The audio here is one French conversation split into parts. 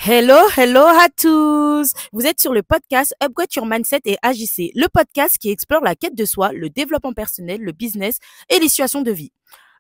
Hello, hello à tous! Vous êtes sur le podcast Upgrade Your Mindset et Agissez, le podcast qui explore la quête de soi, le développement personnel, le business et les situations de vie.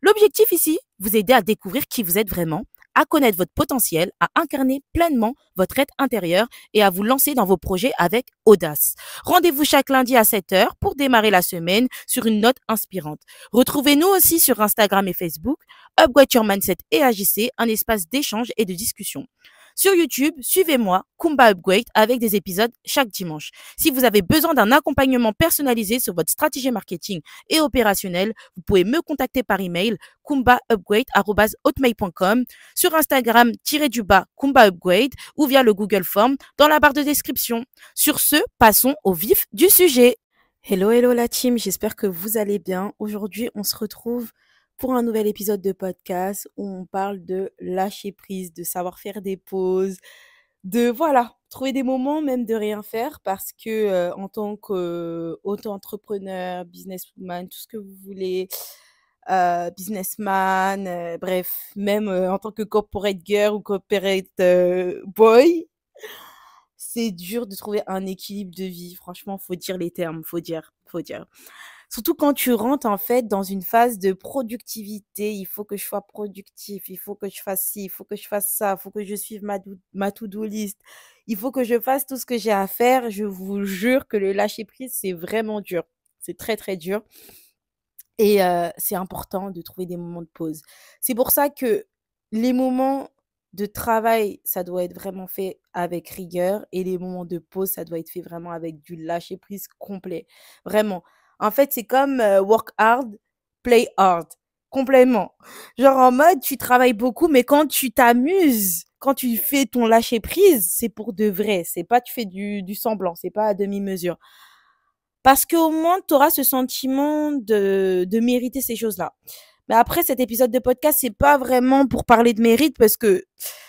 L'objectif ici, vous aider à découvrir qui vous êtes vraiment, à connaître votre potentiel, à incarner pleinement votre être intérieur et à vous lancer dans vos projets avec audace. Rendez-vous chaque lundi à 7 heures pour démarrer la semaine sur une note inspirante. Retrouvez-nous aussi sur Instagram et Facebook, Upgrade Your Mindset et Agissez, un espace d'échange et de discussion. Sur YouTube, suivez-moi, Kumba Upgrade, avec des épisodes chaque dimanche. Si vous avez besoin d'un accompagnement personnalisé sur votre stratégie marketing et opérationnelle, vous pouvez me contacter par email kumbaupgrade@hotmail.com, sur Instagram Kumba Upgrade ou via le Google Form dans la barre de description. Sur ce, passons au vif du sujet. Hello, hello la team, j'espère que vous allez bien. Aujourd'hui, on se retrouve pour un nouvel épisode de podcast où on parle de lâcher prise, de savoir faire des pauses, de voilà, trouver des moments même de rien faire parce que en tant qu'auto-entrepreneur, businesswoman, tout ce que vous voulez, businessman, bref, même en tant que corporate girl ou corporate boy, c'est dur de trouver un équilibre de vie. Franchement, faut dire les termes, faut dire. Surtout quand tu rentres en fait dans une phase de productivité, il faut que je sois productif, il faut que je fasse ci, il faut que je fasse ça, il faut que je suive ma to-do list, il faut que je fasse tout ce que j'ai à faire. Je vous jure que le lâcher prise, c'est vraiment dur. C'est très, très dur. Et c'est important de trouver des moments de pause. C'est pour ça que les moments de travail, ça doit être vraiment fait avec rigueur et les moments de pause, ça doit être fait vraiment avec du lâcher prise complet. Vraiment. En fait, c'est comme work hard, play hard. Complètement. Genre en mode, tu travailles beaucoup, mais quand tu t'amuses, quand tu fais ton lâcher prise, c'est pour de vrai. C'est pas tu fais du semblant, c'est pas à demi-mesure. Parce qu'au moins, tu auras ce sentiment de mériter ces choses-là. Mais après, cet épisode de podcast, c'est pas vraiment pour parler de mérite parce que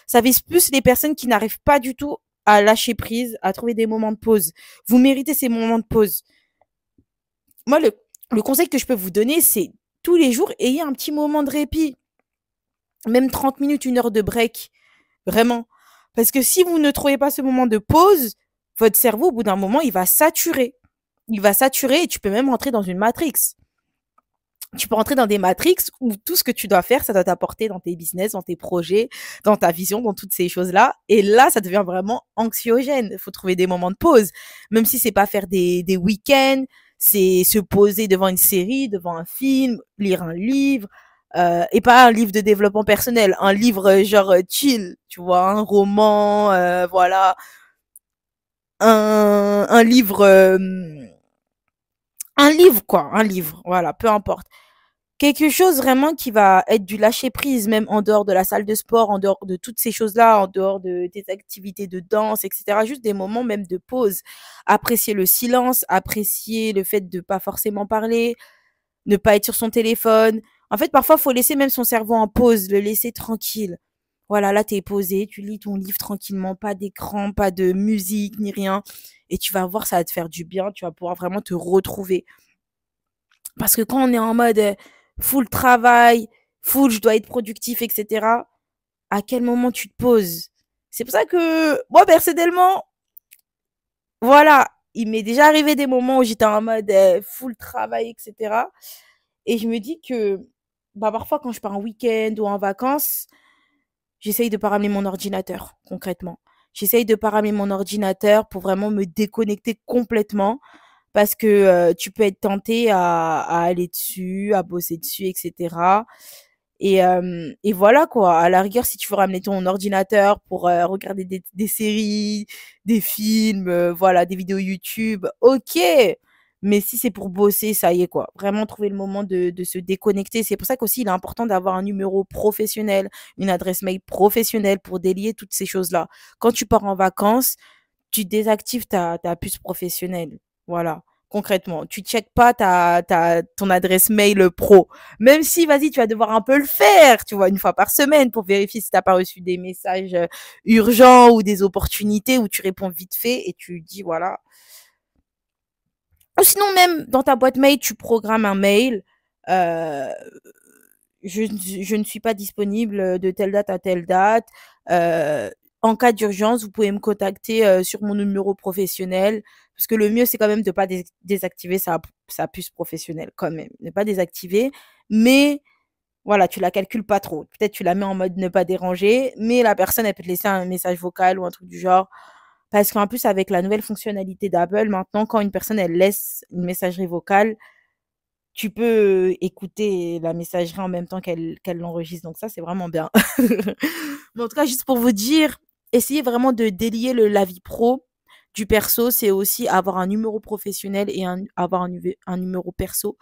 ça vise plus les personnes qui n'arrivent pas du tout à lâcher prise, à trouver des moments de pause. Vous méritez ces moments de pause. Moi, le conseil que je peux vous donner, c'est tous les jours, ayez un petit moment de répit. Même 30 minutes, 1 heure de break. Vraiment. Parce que si vous ne trouvez pas ce moment de pause, votre cerveau, au bout d'un moment, il va saturer. Il va saturer et tu peux même rentrer dans une matrix. Tu peux rentrer dans des matrix où tout ce que tu dois faire, ça doit t'apporter dans tes business, dans tes projets, dans ta vision, dans toutes ces choses-là. Et là, ça devient vraiment anxiogène. Il faut trouver des moments de pause. Même si c'est pas faire des week-ends, c'est se poser devant une série, devant un film, lire un livre, et pas un livre de développement personnel, un livre genre chill, tu vois, un roman, voilà, un livre, un livre quoi, un livre, voilà, peu importe. Quelque chose vraiment qui va être du lâcher prise, même en dehors de la salle de sport, en dehors de toutes ces choses-là, en dehors de tes activités de danse, etc. Juste des moments même de pause. Apprécier le silence, apprécier le fait de pas forcément parler, ne pas être sur son téléphone. En fait, parfois, faut laisser même son cerveau en pause, le laisser tranquille. Voilà, là, t'es posé, tu lis ton livre tranquillement, pas d'écran, pas de musique, ni rien. Et tu vas voir, ça va te faire du bien, tu vas pouvoir vraiment te retrouver. Parce que quand on est en mode full travail, full je dois être productif, etc., à quel moment tu te poses? C'est pour ça que moi, personnellement, voilà, il m'est déjà arrivé des moments où j'étais en mode full travail, etc. Et je me dis que bah, parfois, quand je pars en week-end ou en vacances, j'essaye de pas ramener mon ordinateur, concrètement. J'essaye de pas ramener mon ordinateur pour vraiment me déconnecter complètement parce que tu peux être tenté à aller dessus, à bosser dessus, etc. Et voilà quoi. À la rigueur, si tu veux ramener ton ordinateur pour regarder des séries, des films, voilà, des vidéos YouTube, ok. Mais si c'est pour bosser, ça y est quoi. Vraiment trouver le moment de se déconnecter. C'est pour ça qu'aussi il est important d'avoir un numéro professionnel, une adresse mail professionnelle pour délier toutes ces choses-là. Quand tu pars en vacances, tu désactives ta puce professionnelle. Voilà. Concrètement, tu checkes pas ton adresse mail pro. Même si, vas-y, tu vas devoir un peu le faire, tu vois, 1 fois par semaine pour vérifier si t'as pas reçu des messages urgents ou des opportunités où tu réponds vite fait et tu dis, voilà. Ou sinon, même dans ta boîte mail, tu programmes un mail. Euh, je ne suis pas disponible de telle date à telle date. en cas d'urgence, vous pouvez me contacter sur mon numéro professionnel. Parce que le mieux, c'est quand même de pas désactiver sa puce professionnelle, quand même. Ne pas désactiver. Mais voilà, tu la calcules pas trop. Peut-être tu la mets en mode ne pas déranger, mais la personne, elle peut te laisser un message vocal ou un truc du genre. Parce qu'en plus, avec la nouvelle fonctionnalité d'Apple, maintenant, quand une personne, elle laisse une messagerie vocale, tu peux écouter la messagerie en même temps qu'elle l'enregistre. Donc ça, c'est vraiment bien. Mais en tout cas, juste pour vous dire, essayez vraiment de délier la vie pro du perso. C'est aussi avoir un numéro professionnel et avoir un numéro perso.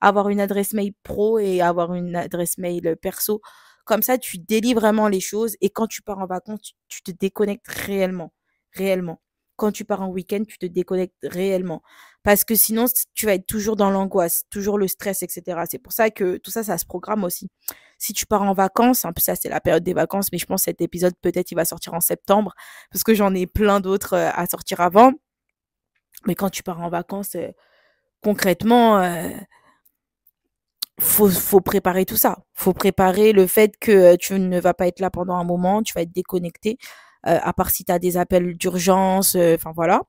Avoir une adresse mail pro et avoir une adresse mail perso. Comme ça, tu délies vraiment les choses. Et quand tu pars en vacances, tu te déconnectes réellement. Réellement. Quand tu pars en week-end, tu te déconnectes réellement. Parce que sinon, tu vas être toujours dans l'angoisse, toujours le stress, etc. C'est pour ça que tout ça, ça se programme aussi. Si tu pars en vacances, un peu ça, c'est la période des vacances, mais je pense que cet épisode, peut-être, il va sortir en septembre, parce que j'en ai plein d'autres à sortir avant. Mais quand tu pars en vacances, concrètement, faut préparer tout ça. Faut préparer le fait que tu ne vas pas être là pendant un moment, tu vas être déconnecté, à part si tu as des appels d'urgence, enfin voilà.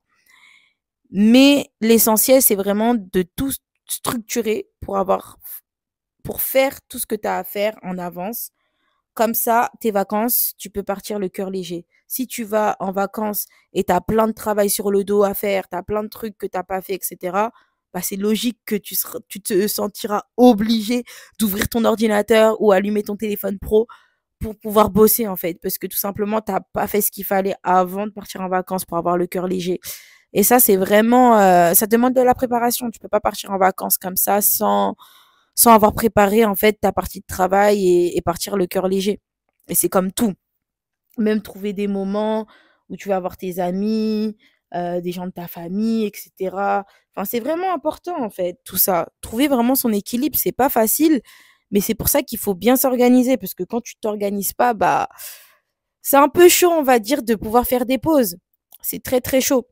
Mais l'essentiel, c'est vraiment de tout structurer pour faire tout ce que tu as à faire en avance. Comme ça, tes vacances, tu peux partir le cœur léger. Si tu vas en vacances et tu as plein de travail sur le dos à faire, tu as plein de trucs que tu n'as pas fait, etc., bah, c'est logique que tu te sentiras obligé d'ouvrir ton ordinateur ou allumer ton téléphone pro pour pouvoir bosser, en fait. Parce que tout simplement, tu n'as pas fait ce qu'il fallait avant de partir en vacances pour avoir le cœur léger. Et ça, c'est vraiment, ça demande de la préparation. Tu peux pas partir en vacances comme ça sans avoir préparé, en fait, ta partie de travail et partir le cœur léger. Et c'est comme tout. Même trouver des moments où tu vas voir tes amis, des gens de ta famille, etc. Enfin, c'est vraiment important, en fait, tout ça. Trouver vraiment son équilibre, c'est pas facile, mais c'est pour ça qu'il faut bien s'organiser, parce que quand tu t'organises pas, bah, c'est un peu chaud, on va dire, de pouvoir faire des pauses. C'est très, très chaud.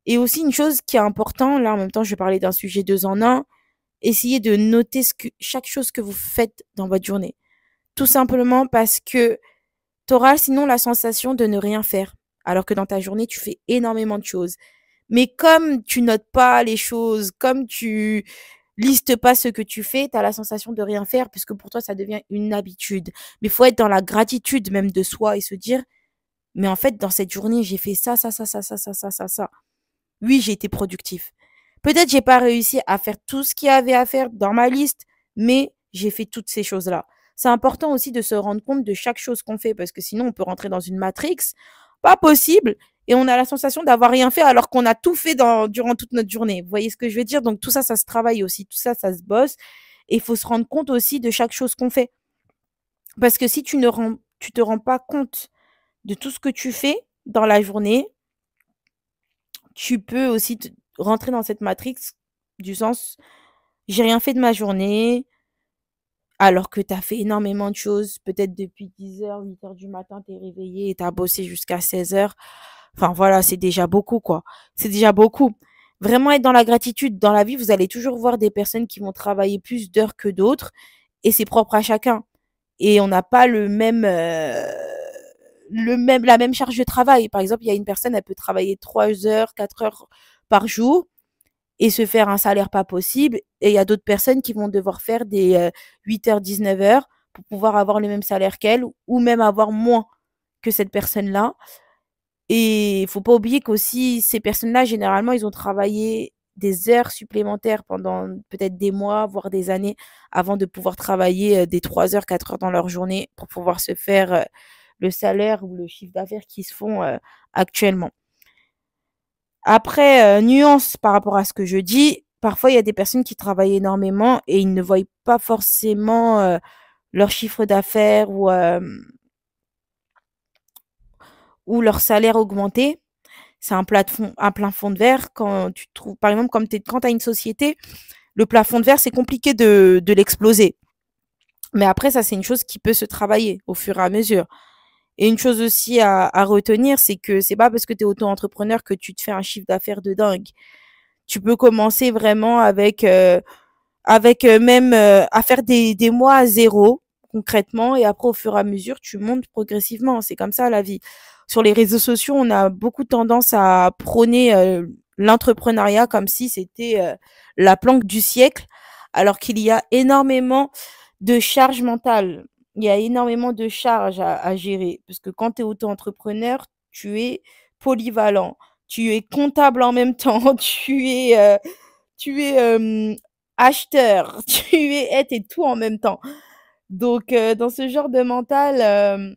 Et aussi, une chose qui est importante, là, en même temps, je vais parler d'un sujet deux en un, essayez de noter chaque chose que vous faites dans votre journée. Tout simplement parce que tu auras sinon la sensation de ne rien faire, alors que dans ta journée, tu fais énormément de choses. Mais comme tu notes pas les choses, comme tu listes pas ce que tu fais, tu as la sensation de rien faire, puisque pour toi, ça devient une habitude. Mais il faut être dans la gratitude même de soi et se dire, mais en fait, dans cette journée, j'ai fait ça, ça, ça, ça, ça, ça, ça, ça, ça. Oui, j'ai été productif. Peut-être j'ai pas réussi à faire tout ce qu'il y avait à faire dans ma liste, mais j'ai fait toutes ces choses-là. C'est important aussi de se rendre compte de chaque chose qu'on fait parce que sinon on peut rentrer dans une matrix, pas possible, et on a la sensation d'avoir rien fait alors qu'on a tout fait durant toute notre journée. Vous voyez ce que je veux dire? Donc tout ça, ça se travaille aussi, tout ça, ça se bosse, et il faut se rendre compte aussi de chaque chose qu'on fait. Parce que si tu te rends pas compte de tout ce que tu fais dans la journée, tu peux aussi rentrer dans cette matrix du sens, j'ai rien fait de ma journée, alors que tu as fait énormément de choses, peut-être depuis 10 heures, 8 heures du matin, tu es réveillé et tu as bossé jusqu'à 16 heures. Enfin voilà, c'est déjà beaucoup, quoi. C'est déjà beaucoup. Vraiment être dans la gratitude. Dans la vie, vous allez toujours voir des personnes qui vont travailler plus d'heures que d'autres et c'est propre à chacun. Et on n'a pas la même charge de travail. Par exemple, il y a une personne, elle peut travailler 3 heures, 4 heures par jour et se faire un salaire pas possible. Et il y a d'autres personnes qui vont devoir faire des 8 heures, 19 heures pour pouvoir avoir le même salaire qu'elle ou même avoir moins que cette personne-là. Et il faut pas oublier qu'aussi, ces personnes-là, généralement, ils ont travaillé des heures supplémentaires pendant peut-être des mois, voire des années, avant de pouvoir travailler des 3 heures, 4 heures dans leur journée pour pouvoir se faire le salaire ou le chiffre d'affaires qui se font actuellement. Après, nuance par rapport à ce que je dis, parfois il y a des personnes qui travaillent énormément et ils ne voient pas forcément leur chiffre d'affaires ou leur salaire augmenter. C'est un plafond de verre quand tu trouves, par exemple, quand tu as une société, le plafond de verre, c'est compliqué de l'exploser. Mais après, ça, c'est une chose qui peut se travailler au fur et à mesure. Et une chose aussi à retenir, c'est que c'est pas parce que tu es auto-entrepreneur que tu te fais un chiffre d'affaires de dingue. Tu peux commencer vraiment avec même à faire des mois à zéro concrètement et après au fur et à mesure tu montes progressivement. C'est comme ça la vie. sur les réseaux sociaux, on a beaucoup tendance à prôner, l'entrepreneuriat comme si c'était, la planque du siècle, alors qu'il y a énormément de charges mentales. Il y a énormément de charges à gérer parce que quand tu es auto-entrepreneur, tu es polyvalent, tu es comptable en même temps, tu es acheteur, tu es tout en même temps. Donc dans ce genre de mental,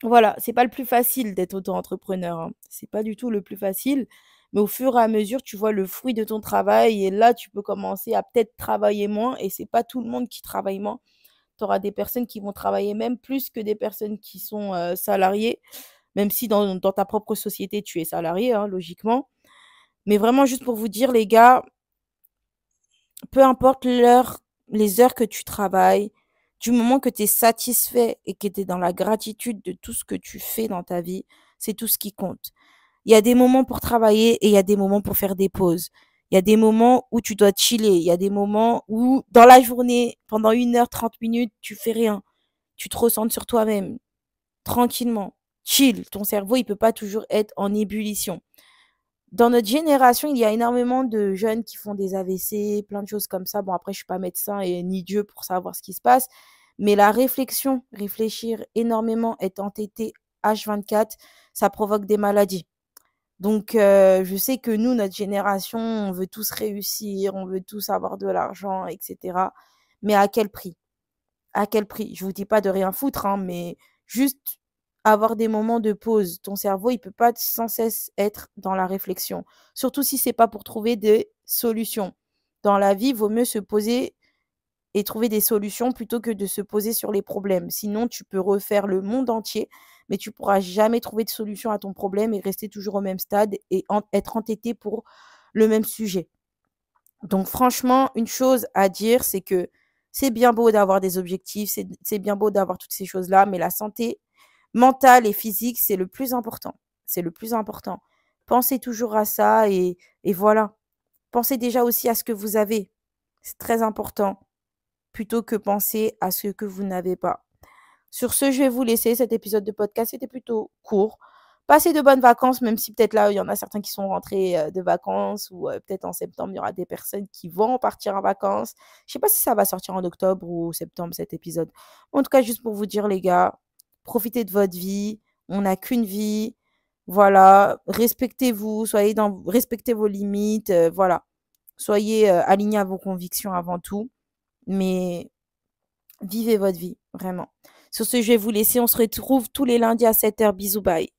voilà, c'est pas le plus facile d'être auto-entrepreneur, hein. C'est pas du tout le plus facile, mais au fur et à mesure, tu vois le fruit de ton travail et là, tu peux commencer à peut-être travailler moins et c'est pas tout le monde qui travaille moins. Tu auras des personnes qui vont travailler même plus que des personnes qui sont, salariées, même si dans ta propre société, tu es salarié, hein, logiquement. Mais vraiment juste pour vous dire les gars, peu importe les heures que tu travailles, du moment que tu es satisfait et que tu es dans la gratitude de tout ce que tu fais dans ta vie, c'est tout ce qui compte. Il y a des moments pour travailler et il y a des moments pour faire des pauses. Il y a des moments où tu dois chiller. Il y a des moments où, dans la journée, pendant 1 heure, 30 minutes, tu fais rien. Tu te recentres sur toi-même, tranquillement. Chill. Ton cerveau, il peut pas toujours être en ébullition. Dans notre génération, il y a énormément de jeunes qui font des AVC, plein de choses comme ça. Bon, après, je suis pas médecin et ni Dieu pour savoir ce qui se passe, mais la réflexion, réfléchir énormément, être entêté H24, ça provoque des maladies. Donc, je sais que nous, notre génération, on veut tous réussir, on veut tous avoir de l'argent, et cetera. Mais à quel prix? À quel prix? Je vous dis pas de rien foutre, hein, mais juste avoir des moments de pause. Ton cerveau, il peut pas sans cesse être dans la réflexion. Surtout si c'est pas pour trouver des solutions. Dans la vie, il vaut mieux se poser et trouver des solutions plutôt que de se poser sur les problèmes. Sinon, tu peux refaire le monde entier, mais tu pourras jamais trouver de solution à ton problème et rester toujours au même stade et être entêté pour le même sujet. Donc franchement, une chose à dire, c'est que c'est bien beau d'avoir des objectifs, c'est bien beau d'avoir toutes ces choses-là, mais la santé mentale et physique, c'est le plus important. C'est le plus important. Pensez toujours à ça et voilà. Pensez déjà aussi à ce que vous avez. C'est très important, plutôt que penser à ce que vous n'avez pas. Sur ce, je vais vous laisser. Cet épisode de podcast était plutôt court. Passez de bonnes vacances, même si peut-être là, il y en a certains qui sont rentrés de vacances ou peut-être en septembre, il y aura des personnes qui vont partir en vacances. Je sais pas si ça va sortir en octobre ou septembre cet épisode. En tout cas, juste pour vous dire, les gars, profitez de votre vie. On n'a qu'une vie. Voilà, respectez-vous, respectez vos limites. Voilà, soyez alignés à vos convictions avant tout. Mais vivez votre vie, vraiment. Sur ce, je vais vous laisser. On se retrouve tous les lundis à 7h. Bisous, bye.